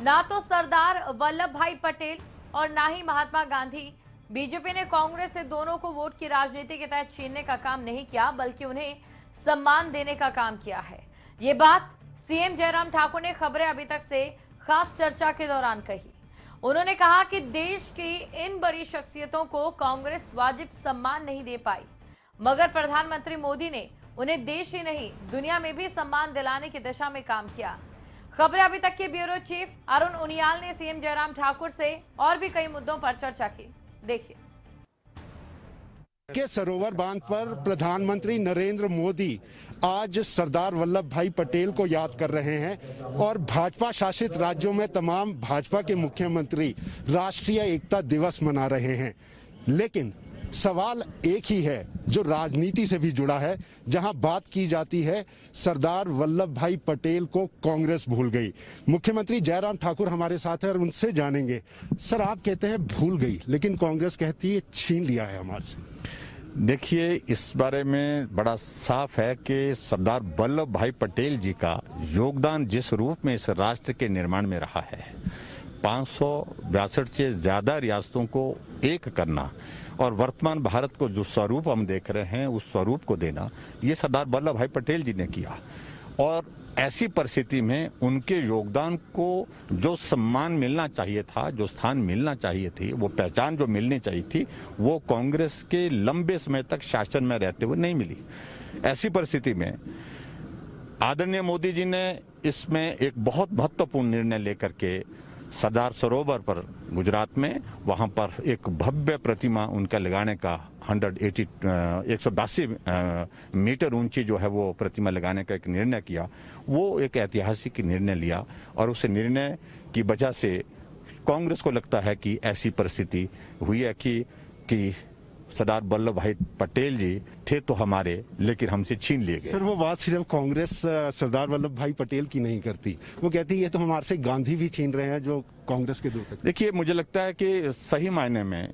ना तो सरदार वल्लभ भाई पटेल और ना ही महात्मा गांधी। बीजेपी ने कांग्रेस से दोनों को वोट की राजनीति के तहत छीनने का काम नहीं किया, बल्कि उन्हें सम्मान देने का काम किया है। ये बात सीएम जयराम ठाकुर ने खबरें अभी तक से खास चर्चा के दौरान कही। उन्होंने कहा कि देश की इन बड़ी शख्सियतों को कांग्रेस वाजिब सम्मान नहीं दे पाई, मगर प्रधानमंत्री मोदी ने उन्हें देश ही नहीं दुनिया में भी सम्मान दिलाने की दिशा में काम किया। खबरें अभी तक के ब्यूरो चीफ अरुण उनियाल ने सीएम जयराम ठाकुर से और भी कई मुद्दों पर चर्चा की। देखिए। के सरोवर बांध पर प्रधानमंत्री नरेंद्र मोदी आज सरदार वल्लभ भाई पटेल को याद कर रहे हैं और भाजपा शासित राज्यों में तमाम भाजपा के मुख्यमंत्री राष्ट्रीय एकता दिवस मना रहे हैं। लेकिन सवाल एक ही है जो राजनीति से भी जुड़ा है, जहां बात की जाती है सरदार वल्लभ भाई पटेल को कांग्रेस भूल गई। मुख्यमंत्री जयराम ठाकुर हमारे साथ हैं और उनसे जानेंगे। सर, आप कहते हैं भूल गई, लेकिन कांग्रेस कहती है छीन लिया है हमारे से। देखिए, इस बारे में बड़ा साफ है कि सरदार वल्लभ भाई पटेल जी का योगदान जिस रूप में इस राष्ट्र के निर्माण में रहा है, 562 से ज्यादा रियासतों को एक करना और वर्तमान भारत को जो स्वरूप हम देख रहे हैं उस स्वरूप को देना, ये सरदार वल्लभ भाई पटेल जी ने किया। और ऐसी परिस्थिति में उनके योगदान को जो सम्मान मिलना चाहिए था, जो स्थान मिलना चाहिए थी, वो पहचान जो मिलनी चाहिए थी, वो कांग्रेस के लंबे समय तक शासन में रहते हुए नहीं मिली। ऐसी परिस्थिति में आदरणीय मोदी जी ने इसमें एक बहुत महत्वपूर्ण निर्णय लेकर के सरदार सरोवर पर गुजरात में वहां पर एक भव्य प्रतिमा उनका लगाने का 182 मीटर ऊंची जो है वो प्रतिमा लगाने का एक निर्णय किया। वो एक ऐतिहासिक निर्णय लिया और उस निर्णय की वजह से कांग्रेस को लगता है कि ऐसी परिस्थिति हुई है कि सरदार वल्लभ भाई पटेल जी थे तो हमारे, लेकिन हमसे छीन लिए गए। सर, वो बात सिर्फ कांग्रेस सरदार वल्लभ भाई पटेल की नहीं करती, वो कहती है ये तो हमारे से गांधी भी छीन रहे हैं जो कांग्रेस के दूर तक। देखिए, मुझे लगता है कि सही मायने में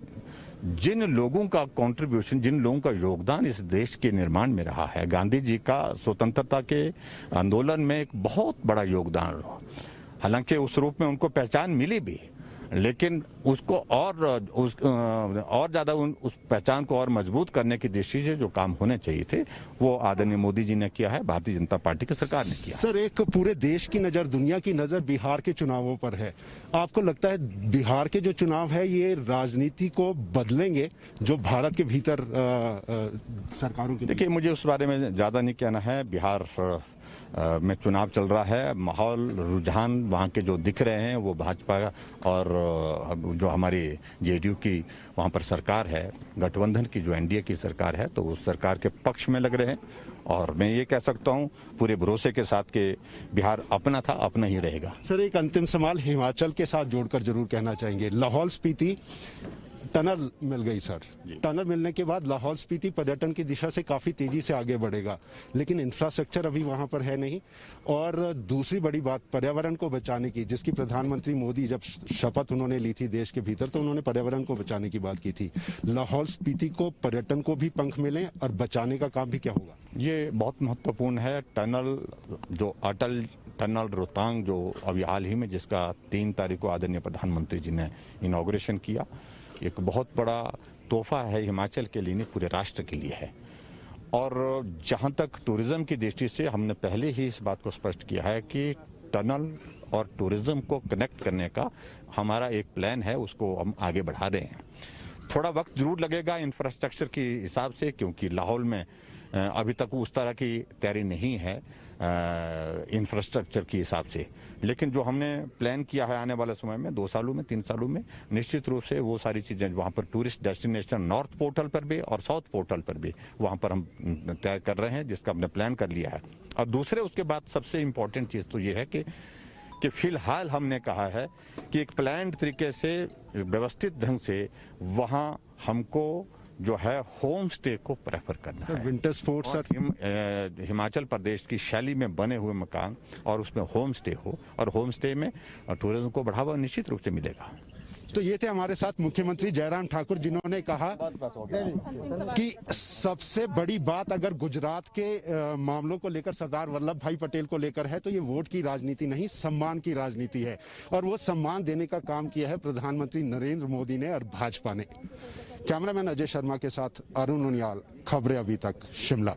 जिन लोगों का कंट्रीब्यूशन, जिन लोगों का योगदान इस देश के निर्माण में रहा है, गांधी जी का स्वतंत्रता के आंदोलन में एक बहुत बड़ा योगदान रहा। हालांकि उस रूप में उनको पहचान मिली भी, लेकिन उसको और ज्यादा उस पहचान को और मजबूत करने की दृष्टि से जो काम होने चाहिए थे वो आदरणीय मोदी जी ने किया है, भारतीय जनता पार्टी की सरकार ने किया। सर, एक पूरे देश की नजर, दुनिया की नजर बिहार के चुनावों पर है। आपको लगता है बिहार के जो चुनाव है ये राजनीति को बदलेंगे जो भारत के भीतर सरकारों की? देखिए, मुझे उस बारे में ज्यादा नहीं कहना है। बिहार में चुनाव चल रहा है, माहौल, रुझान वहाँ के जो दिख रहे हैं वो भाजपा और जो हमारी जेडीयू की वहाँ पर सरकार है, गठबंधन की जो एनडीए की सरकार है, तो उस सरकार के पक्ष में लग रहे हैं। और मैं ये कह सकता हूँ पूरे भरोसे के साथ कि बिहार अपना था, अपना ही रहेगा। सर, एक अंतिम सवाल हिमाचल के साथ जोड़कर जरूर कहना चाहेंगे। लाहौल स्पीति टनल मिल गई सर, टनल मिलने के बाद लाहौल स्पीति पर्यटन की दिशा से काफी तेजी से आगे बढ़ेगा, लेकिन इंफ्रास्ट्रक्चर अभी वहां पर है नहीं। और दूसरी बड़ी बात पर्यावरण को बचाने की, जिसकी प्रधानमंत्री मोदी जब शपथ उन्होंने ली थी देश के भीतर, तो उन्होंने पर्यावरण को बचाने की बात की थी। लाहौल स्पीति को पर्यटन को भी पंख मिले और बचाने का काम भी क्या होगा? ये बहुत महत्वपूर्ण है। टनल, जो अटल टनल रोहतांग, जो अभी हाल ही में जिसका 3 तारीख को आदरणीय प्रधानमंत्री जी ने इनॉग्रेशन किया, एक बहुत बड़ा तोहफा है हिमाचल के लिए, पूरे राष्ट्र के लिए है। और जहां तक टूरिज्म की दृष्टि से हमने पहले ही इस बात को स्पष्ट किया है कि टनल और टूरिज्म को कनेक्ट करने का हमारा एक प्लान है, उसको हम आगे बढ़ा रहे हैं। थोड़ा वक्त जरूर लगेगा इंफ्रास्ट्रक्चर के हिसाब से, क्योंकि लाहौल में अभी तक उस तरह की तैयारी नहीं है इंफ्रास्ट्रक्चर के हिसाब से। लेकिन जो हमने प्लान किया है आने वाले समय में 2 सालों में, 3 सालों में, निश्चित रूप से वो सारी चीजें वहाँ पर टूरिस्ट डेस्टिनेशन नॉर्थ पोर्टल पर भी और साउथ पोर्टल पर भी वहाँ पर हम तैयार कर रहे हैं, जिसका हमने प्लान कर लिया है। और दूसरे उसके बाद सबसे इम्पोर्टेंट चीज तो ये है कि फिलहाल हमने कहा है कि एक प्लान तरीके से, व्यवस्थित ढंग से वहाँ हमको जो है होम स्टे को प्रेफर करना है। Winter sports sir, Himachal Pradesh की शैली में बने हुए मकान और उसमें होम स्टे हो, और होम स्टे में टूरिज्म को बढ़ावा निश्चित रूप से मिलेगा। तो ये थे हमारे साथ मुख्यमंत्री जयराम ठाकुर, जिन्होंने कहा कि सबसे बड़ी बात अगर गुजरात के मामलों को लेकर, सरदार वल्लभ भाई पटेल को लेकर है, तो ये वोट की राजनीति नहीं, सम्मान की राजनीति है। और वो सम्मान देने का काम किया है प्रधानमंत्री नरेंद्र मोदी ने और भाजपा ने। कैमरामैन अजय शर्मा के साथ अरुण उनियाल, खबरें अभी तक, शिमला।